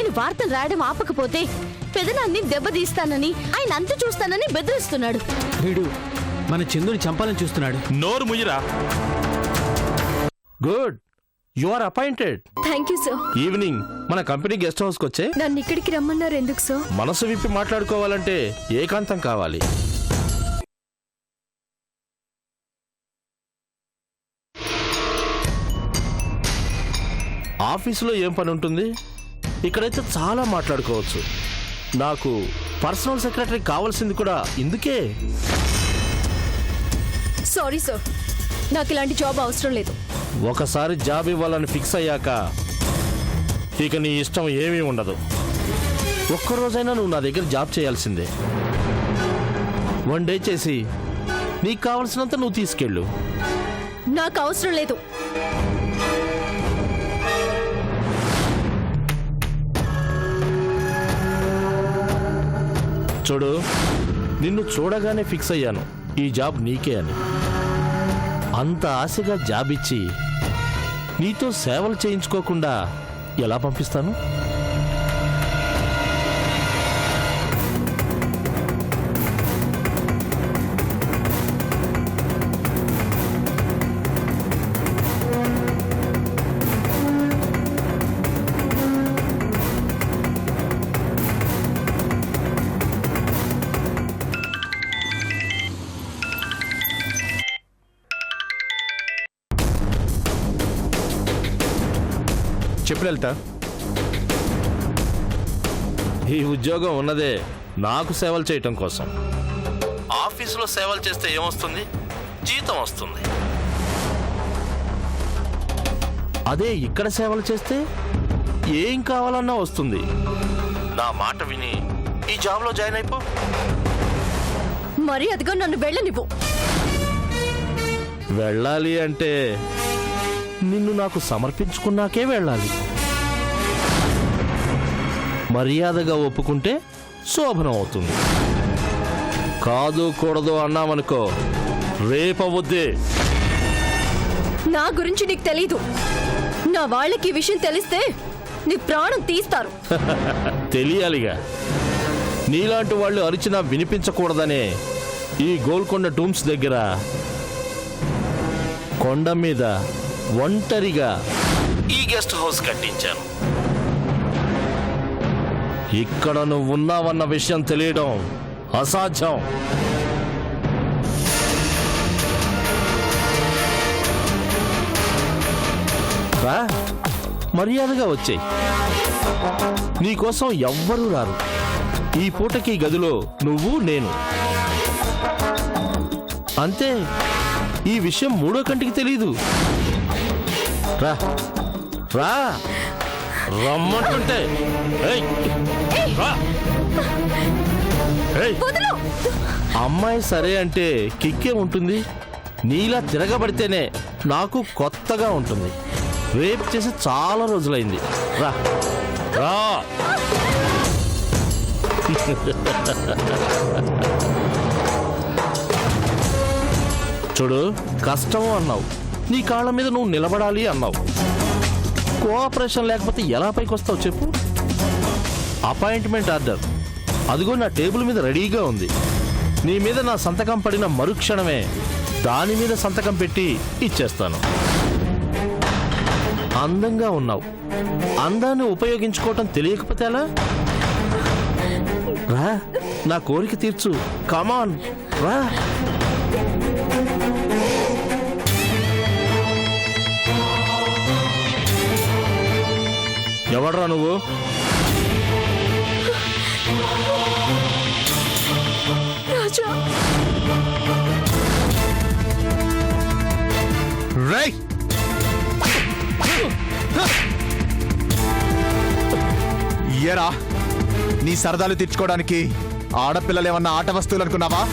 నేను వార్తలు రాయడం ఆపకపోతే పెదనాన్ని దెబ్బతీస్తానని ఆయన అంత చూస్తానని బెదిరిస్తున్నాడు. వీడు మన చందుని చంపాలని చూస్తున్నాడు. నోరు ముయ్యరా. Good, you are appointed. Thank you sir. Evening మన కంపెనీ గెస్ట్ హౌస్ కి వచ్చే. నన్ను ఇక్కడికి రమ్మన్నారు ఎందుకు సార్? మనసు విప్పి మాట్లాడుకోవాలంటే ఏకాంతం కావాలి. ఆఫీసులో ఏం పని ఉంటుంది? ఇక్కడైతే చాలా మాట్లాడుకోవచ్చు. నాకు పర్సనల్ సెక్రటరీ కావాల్సింది కూడా ఇందుకే. సారీ సార్, నాకు ఇలాంటి జాబ్ అవసరం లేదు. ఒకసారి జాబ్ ఇవ్వాలని ఫిక్స్ అయ్యాక ఇక నీ ఇష్టం ఏమీ ఉండదు. ఒక్కరోజైనా నువ్వు నా దగ్గర జాబ్ చేయాల్సిందే. 1 డే చేసి నీకు కావలసినంత నువ్వు తీసుకెళ్ళు. నాకు అవసరం లేదు. చూడు, నిన్ను చూడగానే ఫిక్స్ అయ్యాను ఈ జాబ్ నీకే అని. అంత ఆశగా జాబ్ ఇచ్చి నీతో సేవలు చేయించుకోకుండా ఎలా పంపిస్తాను? చెప్పు లలిత. ఈ ఉద్యోగం ఉన్నదే నాకు సేవలు చేయటం కోసం. ఆఫీసులో సేవలు చేస్తే ఏమొస్తుంది? జీతం వస్తుంది. అదే ఇక్కడ సేవలు చేస్తే ఏం కావాలన్నా వస్తుంది. నా మాట విని ఈ జాబ్లో జాయిన్ అయిపో. మరి అదిగా నన్ను వెళ్ళనివ్వు. వెళ్ళాలి అంటే నిన్ను నాకు సమర్పించుకున్నాకే వెళ్ళాలి. మర్యాదగా ఒప్పుకుంటే శోభనం అవుతుంది. కాదు కూడదు అన్నామనుకో రేపవద్దే. నా గురించి నీకు తెలీదు. నా వాళ్ళకి ఈ విషయం తెలిస్తే నీ ప్రాణం తీస్తారు. తెలియాలిగా. నీలాంటి వాళ్ళు అరిచినా వినిపించకూడదనే ఈ గోల్కొండ టూమ్స్ దగ్గర కొండ మీద ఒంటరిగా ఈ గెస్ట్ హౌస్ కట్టించాను. ఇక్కడ నువ్వు ఉన్నావన్న విషయం తెలియడం అసాధ్యం. రా, మర్యాదగా వచ్చేయ్. నీకోసం ఎవ్వరూ రారు. ఈ పూటకి గదిలో నువ్వు నేను అంతే. ఈ విషయం 3వ కంటికి తెలీదు. రా రా, రమ్మంటుంటే. అమ్మాయి సరే అంటే కిక్కే ఉంటుంది. నీలా తిరగబడితేనే నాకు కొత్తగా ఉంటుంది. రేపు చేసి చాలా రోజులైంది. రా రా. చూడు, కష్టం అన్నావు. నీ కాళ్ళ మీద నువ్వు నిలబడాలి అన్నావు. కోఆపరేషన్ లేకపోతే ఎలా పైకి వస్తావు చెప్పు? అపాయింట్మెంట్ ఆర్డర్ అదిగో నా టేబుల్ మీద రెడీగా ఉంది. నీ మీద నా సంతకం పడిన మరుక్షణమే దాని మీద సంతకం పెట్టి ఇచ్చేస్తాను. అందంగా ఉన్నావు. అందాన్ని ఉపయోగించుకోవటం తెలియకపోతే ఎలా? రా, నా కోరిక తీర్చు. కమాన్ రా. ఎవడ్రా నువ్వు? రాజా. రై, ఏరా నీ సరదాలు తీర్చుకోవడానికి ఆడపిల్లలు ఏమన్నా ఆట వస్తువులు అనుకున్నావా?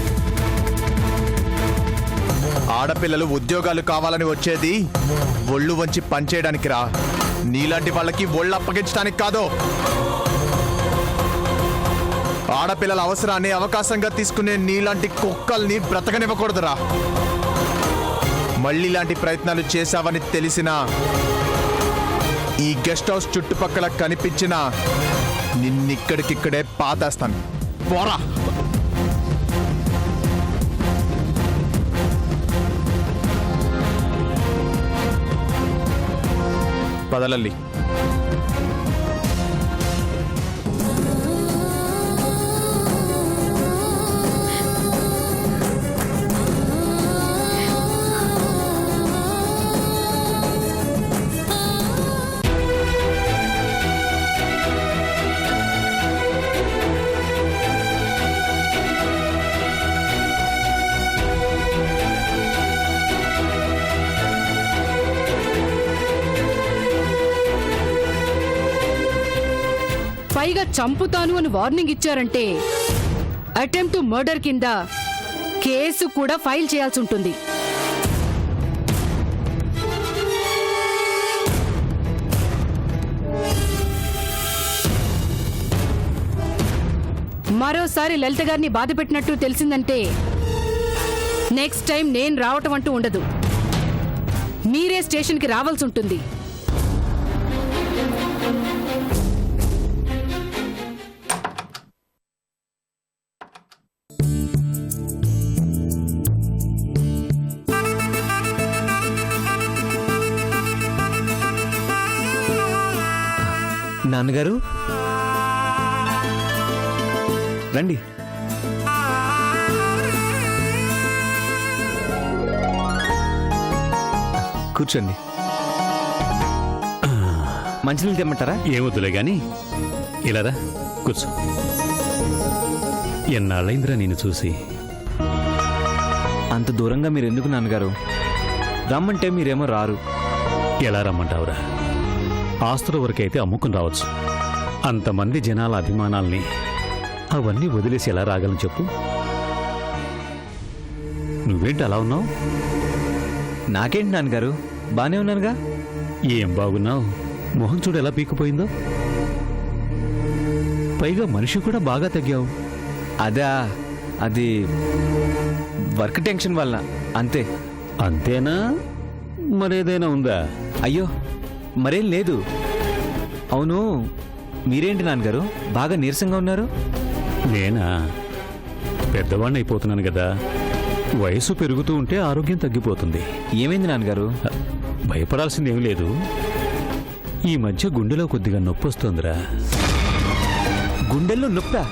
ఆడపిల్లలు ఉద్యోగాలు కావాలని వచ్చేది ఒళ్ళు వంచి పనిచేయడానికి రా. నీలాంటి వాళ్ళకి ఒళ్ళు అప్పగించడానికి కాదు. ఆడపిల్లల అవసరాన్ని అవకాశంగా తీసుకునే నీలాంటి కుక్కల్ని బ్రతకనివ్వకూడదురా. మళ్ళీ ఇలాంటి ప్రయత్నాలు చేశావని తెలిసినా ఈ గెస్ట్ హౌస్ చుట్టుపక్కల కనిపించిన నిన్నిక్కడికిక్కడే పాతేస్తాను. పోరా. పదలల్లి. పైగా చంపుతాను అని వార్నింగ్ ఇచ్చారంటే అటెంప్ట్ టు మర్డర్ కింద కేసు కూడా ఫైల్ చేయాల్సి ఉంటుంది. మరోసారి లలిత గారిని బాధ పెట్టినట్టు తెలిసిందంటే నెక్స్ట్ టైం నేను రావటం అంటూ ఉండదు. మీరే స్టేషన్కి రావాల్సి ఉంటుంది. నాన్నగారు రండి. కూర్చోండి. మంచినీళ్ళు తెమ్మంటారా? ఏమొద్దులే గాని ఇలారా కూర్చో. ఎన్నాళ్ళైందిరా నేను చూసి. అంత దూరంగా మీరు ఎందుకు నాన్నగారు? రమ్మంటే మీరేమో రారు. ఎలా రమ్మంటావురా? ఆస్తుల వరకైతే అమ్ముకుని రావచ్చు. అంతమంది జనాల అభిమానాల్ని అవన్నీ వదిలేసి ఎలా రాగలను చెప్పు? నువ్వేంటి అలా ఉన్నావు? నాకేంటి నాన్నగారు, బానే ఉన్నానుగా. ఏం బాగున్నావు? మొహం చూడు ఎలా పీకిపోయిందో. పైగా మనిషి కూడా బాగా తగ్గావు. అదా, అది వర్క్ టెన్షన్ వల్ల అంతే. అంతేనా? మరేదైనా ఉందా? అయ్యో మరేం లేదు. అవును, మీరేంటి నాన్నగారు బాగా నీరసంగా ఉన్నారు? నేనా? పెద్దవాణ్ణి అయిపోతున్నాను కదా. వయసు పెరుగుతూ ఉంటే ఆరోగ్యం తగ్గిపోతుంది. ఏమైంది నాన్నగారు? భయపడాల్సిందేమీ లేదు. ఈ మధ్య గుండెలో కొద్దిగా నొప్పి వస్తుందిరా. గుండెల్లో నొప్పా?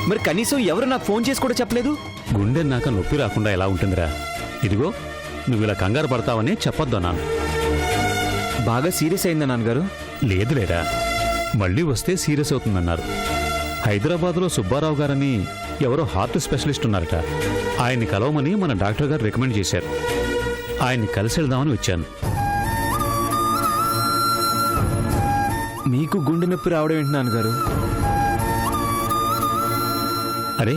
మరి కనీసం ఎవరు నాకు ఫోన్ చేసి కూడా చెప్పలేదు. గుండె నాక నొప్పి రాకుండా ఎలా ఉంటుందిరా? ఇదిగో నువ్వు ఇలా కంగారు పడతావని చెప్పొద్దన్నాను. బాగా సీరియస్ అయిందా నాన్నగారు? లేదులేరా, మళ్ళీ వస్తే సీరియస్ అవుతుందన్నారు. హైదరాబాద్లో సుబ్బారావు గారని ఎవరో హార్ట్ స్పెషలిస్ట్ ఉన్నారట. ఆయన్ని కలవమని మన డాక్టర్ గారు రికమెండ్ చేశారు. ఆయన్ని కలిసి వెళ్దామని వచ్చాను. మీకు గుండె నొప్పి రావడం ఏంటి నాన్నగారు? అరే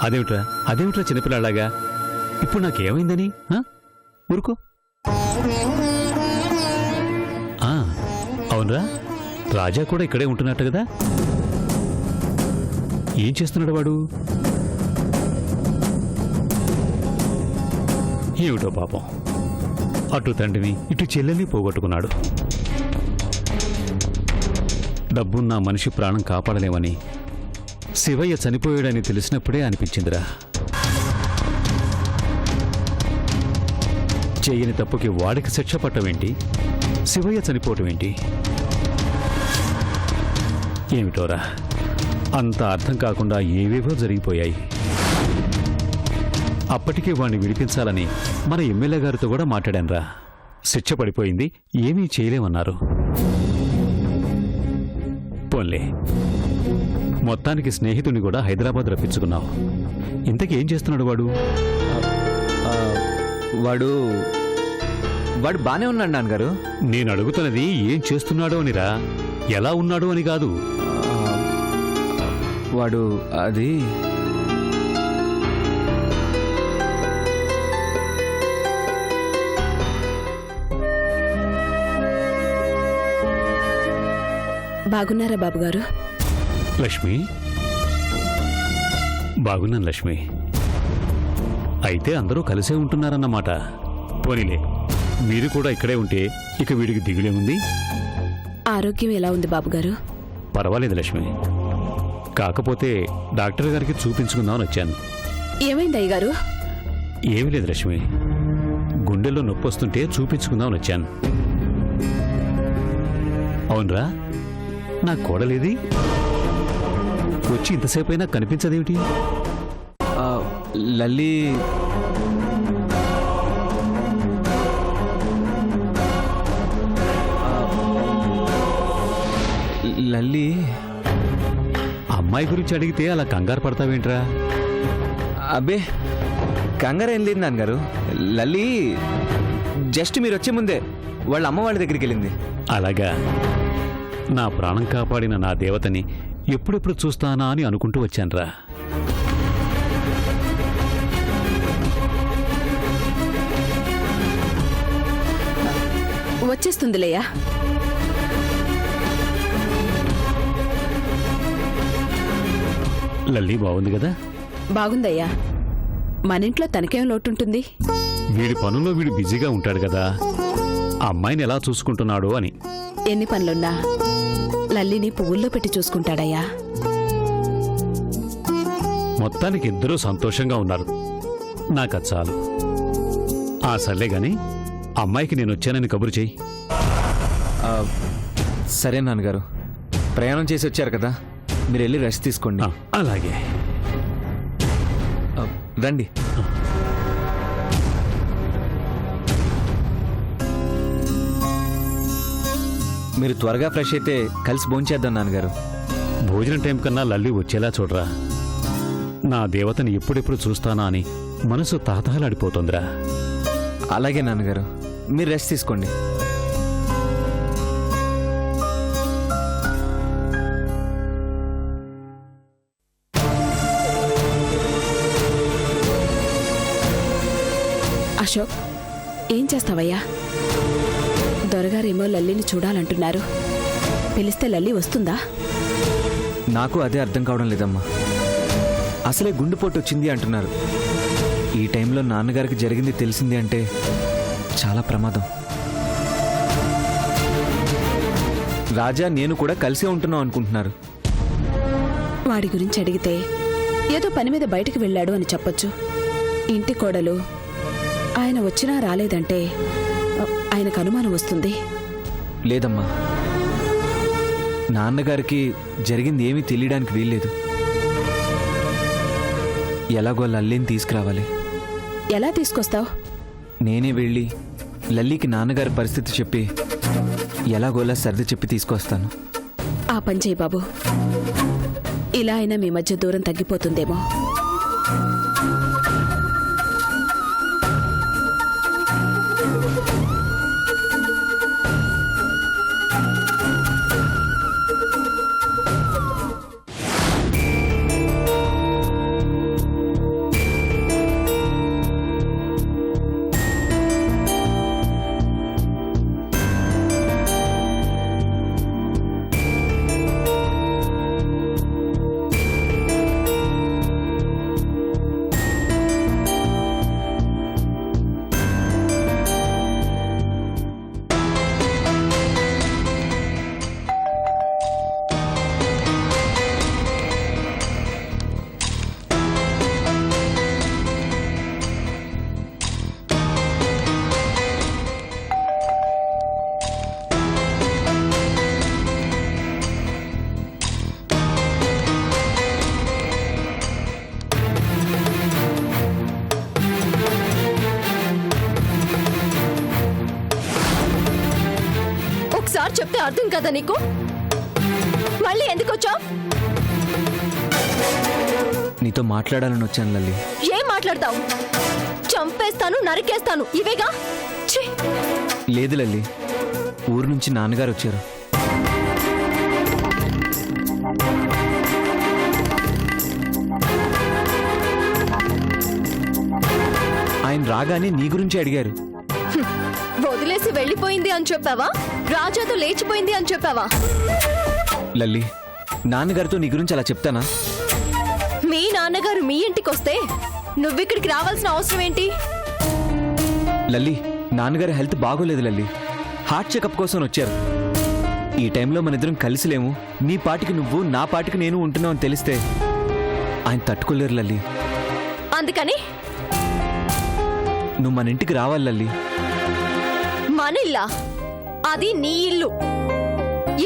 అదేమిట్రా చిన్నపిల్లలాగా. ఇప్పుడు నాకేమైందని? ఊరుకో. అవునరా, రాజా కూడా ఇక్కడే ఉంటున్నట్టు కదా. ఏం చేస్తున్నాడు వాడు? ఏమిటో పాపం, అటు తండ్రిని ఇటు చెల్లెల్ని పోగొట్టుకున్నాడు. డబ్బున్న మనిషి ప్రాణం కాపాడలేమని శివయ్య చనిపోయాడని తెలిసినప్పుడే అనిపించిందిరా. చేయని తప్పుకి వాడికి శిక్ష పట్టమేంటి, శివయ్య చనిపోవటం ఏంటి? ఏమిటోరా, అంత అర్థం కాకుండా ఏవేవో జరిగిపోయాయి. అప్పటికే వాణ్ణి విడిపించాలని మన ఎమ్మెల్యే గారితో కూడా మాట్లాడానురా. శిక్ష పడిపోయింది, ఏమీ చేయలేమన్నారు. పోన్లే, మొత్తానికి స్నేహితుని కూడా హైదరాబాద్ రప్పించుకున్నావు. ఇంతకీ ఏం చేస్తున్నాడు వాడు? వాడు బానే ఉన్నాడు నాన్నగారు. నేను అడుగుతున్నది ఏం చేస్తున్నాడో అనిరా, ఎలా ఉన్నాడు అని కాదు. వాడు అది బాగున్నారా బాబుగారు? లక్ష్మి, బాగున్నాను లక్ష్మి. అయితే అందరూ కలిసే ఉంటున్నారన్నమాట. పోనీలే, మీరు కూడా ఇక్కడే ఉంటే ఇక వీడికి దిగులే ఉంది. ఆరోగ్యం ఎలా ఉంది బాబుగారు? పర్వాలేదు లక్ష్మి. కాకపోతే డాక్టర్ గారికి చూపించుకుందామని వచ్చాను. ఏమైంది అయ్యగారు? ఏమీ లేదు లక్ష్మి, గుండెల్లో నొప్పి వస్తుంటే చూపించుకుందామని వచ్చాను. అవునరా, నా కోడలేది? వచ్చి ఇంతసేపు అయినా కనిపించదేమిటి? లల్లి లల్లి అమ్మాయి గురించి అడిగితే అలా కంగారు పడతావేంట్రా? అబ్బే కంగారు ఏం లేదు నాన్నగారు. లల్లి జస్ట్ మీరు వచ్చే ముందే వాళ్ళ అమ్మ వాళ్ళ దగ్గరికి వెళ్ళింది. అలాగా. నా ప్రాణం కాపాడిన నా దేవతని ఎప్పుడెప్పుడు చూస్తానా అని అనుకుంటూ వచ్చానురా. వచ్చేస్తుందిలేయా. లల్లి బాగుంది కదా? బాగుందయ్యా. మన ఇంట్లో తనకేం లోటుంటుంది? వీడి పనుల్లో వీడు బిజీగా ఉంటాడు కదా, అమ్మాయిని ఎలా చూసుకుంటున్నాడో అని. ఎన్ని పనులున్నా లల్లిని పువ్వుల్లో పెట్టి చూసుకుంటాడయ్యా. మొత్తానికి ఇద్దరూ సంతోషంగా ఉన్నారు. నాకది చాలు. సర్లే గాని అమ్మాయికి నేను వచ్చానని కబురు చెయ్యి. సరే నాన్నగారు, ప్రయాణం చేసి వచ్చారు కదా, మీరు వెళ్ళి రెస్ట్ తీసుకోండి. అలాగే. రండి. మీరు త్వరగా ఫ్రెష్ అయితే కలిసి భోంచేద్దాం నాన్నగారు. భోజనం టైం కన్నా లల్లి వచ్చేలా చూడరా. నా దేవతని ఎప్పుడెప్పుడు చూస్తానా అని మనసు తాతహలాడిపోతుందిరా. అలాగే నాన్నగారు, మీరు రెస్ట్ తీసుకోండి. అశోక్, ఏం చేస్తావయ్యా? దొరగారేమో లల్లిని చూడాలంటున్నారు. పిలిస్తే లల్లి వస్తుందా? నాకు అదే అర్థం కావడం లేదమ్మా. అసలే గుండెపోటు వచ్చింది అంటున్నారు. ఈ టైంలో నాన్నగారికి జరిగింది తెలిసింది అంటే చాలా ప్రమాదం. రాజా నేను కూడా కలిసే ఉంటున్నాం అనుకుంటున్నారు. వాడి గురించి అడిగితే ఏదో పని మీద బయటకు వెళ్ళాడు అని చెప్పొచ్చు. ఇంటి కోడలు ఆయన వచ్చినా రాలేదంటే ఆయనకు అనుమానం వస్తుంది. లేదమ్మా, నాన్నగారికి జరిగింది ఏమీ తెలియడానికి వీల్లేదు. ఎలాగో లల్లిని తీసుకురావాలి. ఎలా తీసుకొస్తావు? నేనే వెళ్ళి లల్లికి నాన్నగారి పరిస్థితి చెప్పి ఎలాగోలా సర్ది చెప్పి తీసుకొస్తాను. ఆ పని చేయి బాబు. ఇలా అయినా మీ మధ్య దూరం తగ్గిపోతుందేమో. ఒకసారి చెప్తే అర్థం కదా నీకు? మళ్ళీ ఎందుకు వచ్చావు? నీతో మాట్లాడాలని వచ్చాను లల్లి. ఏం మాట్లాడతావు? చంపేస్తాను, నరికేస్తాను, ఇవేగా. ఛీ! లేదు లల్లి, ఊరు నుంచి నాన్నగారు వచ్చారు. ఆయన రాగానే నీ గురించి అడిగారు. వదిలేసి వెళ్ళిపోయింది అని చెప్పావా? రాజాతో లేచిపోయింది అని చెప్పావా? లల్లి, నాన్నగారితో నీ గురించి అలా చెప్తానా? మీ నాన్నగారు మీ ఇంటికి వస్తే నువ్విక్కడికి రావాల్సిన అవసరం ఏంటి? లల్లి, నాన్నగారి హెల్త్ బాగోలేదు లల్లి. హార్ట్ చెకప్ కోసం వచ్చారు. ఈ టైంలో మన ఇద్దరం కలిసి లేము. నీ పాటికి నువ్వు, నా పాటికి నేను ఉంటున్నావు అని తెలిస్తే ఆయన తట్టుకోలేరు లల్లి. అందుకని నువ్వు మన ఇంటికి రావాలి లల్లి. మన ఇల్లా? అది నీ ఇల్లు.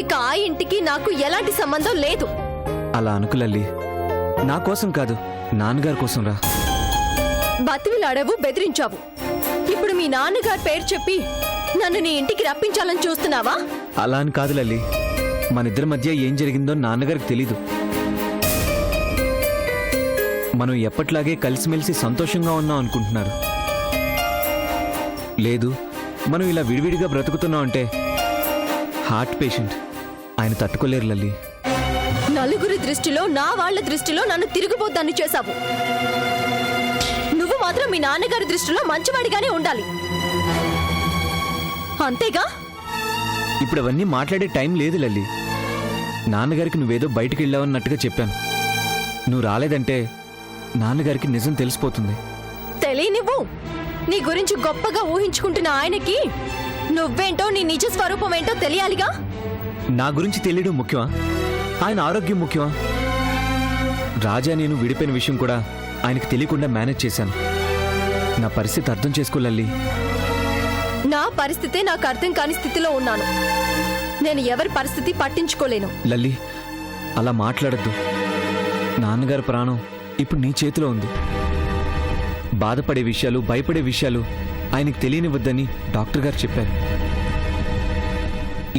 ఇక ఆ ఇంటికి నాకు ఎలాంటి సంబంధం లేదు. అలా అనుకు లల్లి. నా కోసం కాదు, నాన్నగారి కోసం రా. బతిమిలాడావు, బెదిరించావు. ఇప్పుడు మీ నాన్నగారి పేరు చెప్పి నన్ను నీ ఇంటికి రప్పించాలని చూస్తున్నావా? అలా అని కాదు లల్లి. మన ఇద్దరి మధ్య ఏం జరిగిందో నాన్నగారికి తెలీదు. మనం ఎప్పట్లాగే కలిసిమెలిసి సంతోషంగా ఉన్నాం అనుకుంటున్నారు. లేదు, మనం ఇలా విడివిడిగా బ్రతుకుతున్నాం అంటే హార్ట్ పేషెంట్, ఆయన తట్టుకోలేరు లల్లి. నలుగురి దృష్టిలో, నా వాళ్ళ దృష్టిలో నన్ను తిరుగుబోద్దాన్ని చేశావు. నువ్వు మాత్రం మీ నాన్నగారి దృష్టిలో మంచివాడిగానే ఉండాలి, అంతేగా? ఇప్పుడు అవన్నీ మాట్లాడే టైం లేదు లల్లి. నాన్నగారికి నువ్వేదో బయటికి వెళ్ళావన్నట్టుగా చెప్పాను. నువ్వు రాలేదంటే నాన్నగారికి నిజం తెలిసిపోతుంది. తెలియనివ్వు. నీ గురించి గొప్పగా ఊహించుకుంటున్న ఆయనకి నువ్వేంటో, నీ నిజ స్వరూపం ఏంటో తెలియాలిగా. నా గురించి తెలియడం ముఖ్యమా? ఆయన ఆరోగ్యం ముఖ్యమా? రాజా నేను విడిపోయిన విషయం కూడా ఆయనకు తెలియకుండా మేనేజ్ చేశాను. నా పరిస్థితి అర్థం చేసుకో లల్లి. నా పరిస్థితే నాకు అర్థం కాని స్థితిలో ఉన్నాను. నేను ఎవరి పరిస్థితి పట్టించుకోలేను. లల్లి, అలా మాట్లాడద్దు. నాన్నగారి ప్రాణం ఇప్పుడు నీ చేతిలో ఉంది. బాధపడే విషయాలు, భయపడే విషయాలు ఆయనకు తెలియనివద్దని డాక్టర్ గారు చెప్పారు.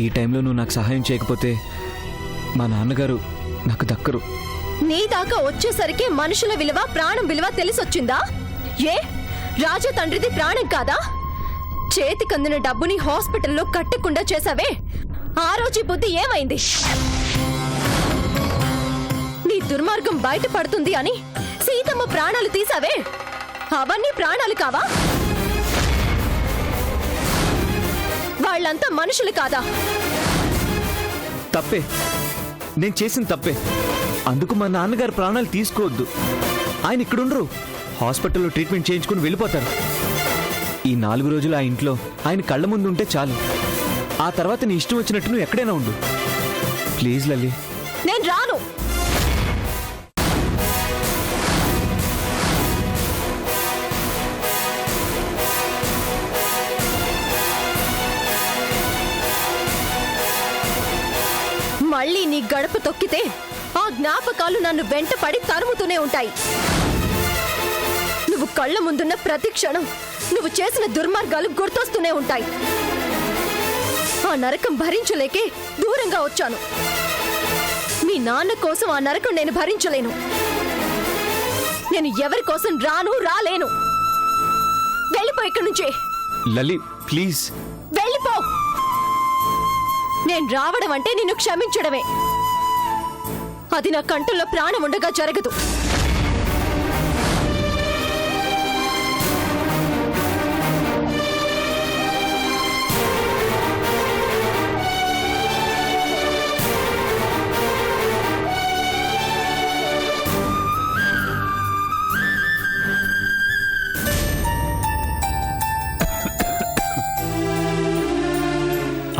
ఈ టైంలో నువ్వు నాకు సహాయం చేయకపోతే మా నాన్నగారు నాకు దక్కరు. నీ దాకా వచ్చేసరికి మనుషుల విలువ, ప్రాణం విలువ తెలిసొచ్చిందా? ఏ రాజా తండ్రిది ప్రాణం కాదా? చేతికందిన డబ్బుని హాస్పిటల్లో కట్టకుండా చేసావే, ఆ రోజు బుద్ధి ఏమైంది? నీ దుర్మార్గం బయటపడుతుంది అని సీతమ్మ ప్రాణాలు తీసావే, అవన్నీ ప్రాణాలు కావా? వాళ్ళంతా మనుషులు కాదా? తప్పే, నేను చేసిన తప్పే. అందుకు మా నాన్నగారు ప్రాణాలు తీసుకోవద్దు. ఆయన ఇక్కడుండరు, హాస్పిటల్లో ట్రీట్మెంట్ చేయించుకుని వెళ్ళిపోతారు. ఈ 4 రోజులు ఆ ఇంట్లో ఆయన కళ్ళ ముందు ఉంటే చాలు. ఆ తర్వాత నీ ఇష్టం వచ్చినట్టు నువ్వు ఎక్కడైనా ఉండు. ప్లీజ్ లల్లి. నేను రాను. మళ్ళీ నీ గడప తొక్కితే ఆ జ్ఞాపకాలు నన్ను వెంటపడి తరుముతూనే ఉంటాయి. నువ్వు కళ్ళ ముందున్న ప్రతి క్షణం నువ్వు చేసిన దుర్మార్గాలు గుర్తొస్తూనే ఉంటాయి. ఆ నరకం భరించలేకే దూరంగా వచ్చాను. మీ నాన్న కోసం ఆ నరకం నేను భరించలేను. నేను ఎవరి కోసం రాలేను. వెళ్ళిపో ఇక్కడి నుంచే. లల్లి ప్లీజ్. వెళ్ళిపో. నేను రావడం అంటే నిన్ను క్షమించడమే. అది నా కంఠంలో ప్రాణం ఉండగా జరగదు.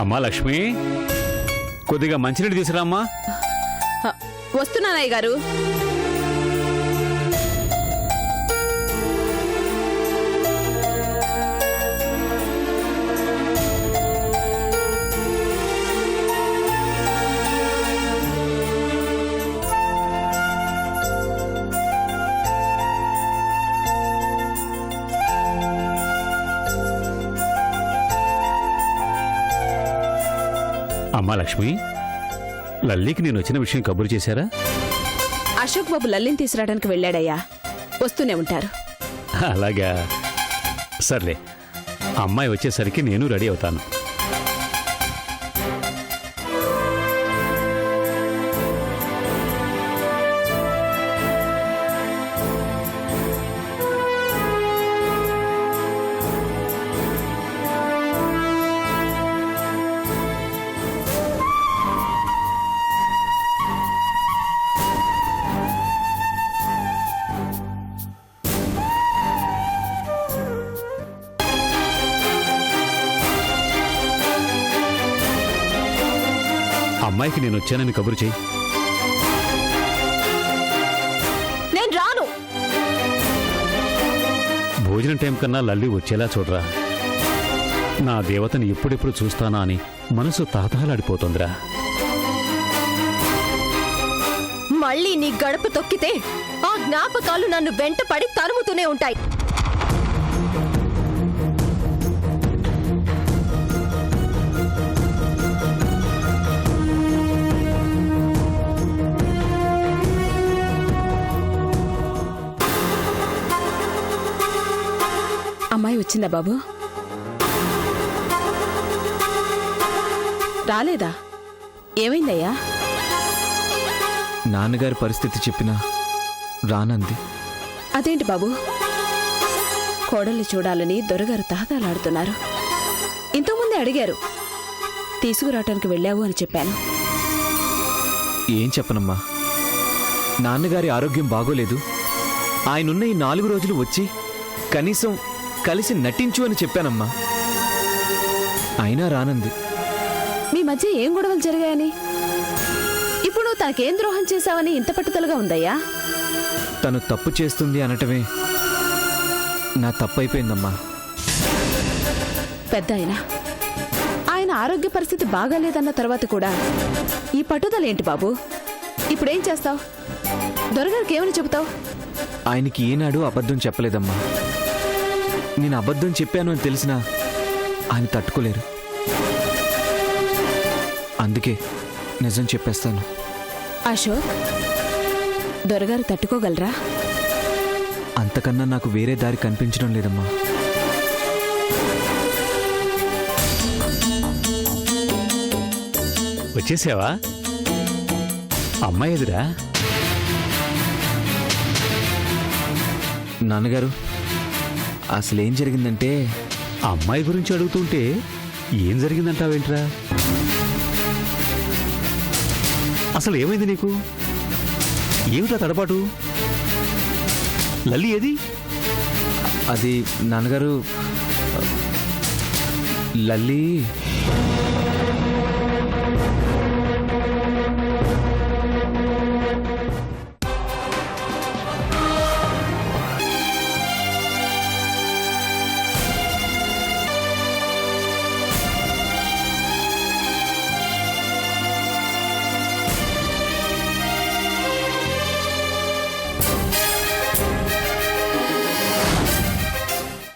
అమ్మా లక్ష్మి, కొద్దిగా మంచినీళ్ళు తీసుకురామ్మా. వస్తున్నానయ్య గారు. అమ్మా లక్ష్మి, లల్లికి నేను వచ్చిన విషయం కబురు చేశారా? అశోక్ బాబు లల్లిని తీసుకురావడానికి వెళ్ళాడయ్యా, వస్తూనే ఉంటారు. అలాగా, సర్లే. అమ్మాయి వచ్చేసరికి నేను రెడీ అవుతాను. అమ్మాయికి నేను వచ్చానని కబురు చేయి. నేను రాను. భోజనం టైం కన్నా లల్లి వచ్చేలా చూడరా. నా దేవతని ఎప్పుడెప్పుడు చూస్తానా అని మనసు తహతహలాడిపోతోందిరా. మళ్ళీ నీ గడప తొక్కితే ఆ జ్ఞాపకాలు నన్ను వెంటపడి తరుముతూనే ఉంటాయి. అమ్మాయి వచ్చిందా బాబు? రాలేదా? ఏమైందయ్యా? నాన్నగారి పరిస్థితి చెప్పినా రానంది. అదేంటి బాబు, కోడల్ని చూడాలని దొరగారు తహతలాడుతున్నారు. ఇంతకుముందే అడిగారు, తీసుకురావటానికి వెళ్ళావు అని చెప్పాను. ఏం చెప్పనమ్మా, నాన్నగారి ఆరోగ్యం బాగోలేదు. ఆయనున్న ఈ 4 రోజులు వచ్చి కనీసం కలిసి నటించు అని చెప్పానమ్మా. అయినా రానంది. మీ మధ్య ఏం గొడవలు జరిగాయని, ఇప్పుడు నువ్వు తనకేం ద్రోహం చేశావని ఇంత పట్టుదలగా ఉందయ్యా? తను తప్పు చేస్తుంది అనటమే నా తప్పైపోయిందమ్మా. పెద్ద ఆయన ఆరోగ్య పరిస్థితి బాగాలేదన్న తర్వాత కూడా ఈ పట్టుదలేంటి బాబు? ఇప్పుడేం చేస్తావు? దొరగారికి ఏమని చెబుతావు? ఆయనకి ఏనాడు అబద్ధం చెప్పలేదమ్మా. నేను అబద్ధం చెప్పాను అని తెలిసినా ఆయన తట్టుకోలేరు. అందుకే నిజం చెప్పేస్తాను. అశోక్, దొరగారు తట్టుకోగలరా? అంతకన్నా నాకు వేరే దారి కనిపించడం లేదమ్మా. వచ్చేసావా? అమ్మాయి ఎదురా? నాన్నగారు, అసలేం జరిగిందంటే అమ్మాయి గురించి అడుగుతుంటే ఏం జరిగిందంటావేంట్రా? అసలు ఏమైంది నీకు? ఏమిటా తడబాటు? లల్లి ఏది? అది నాన్నగారు, లల్లి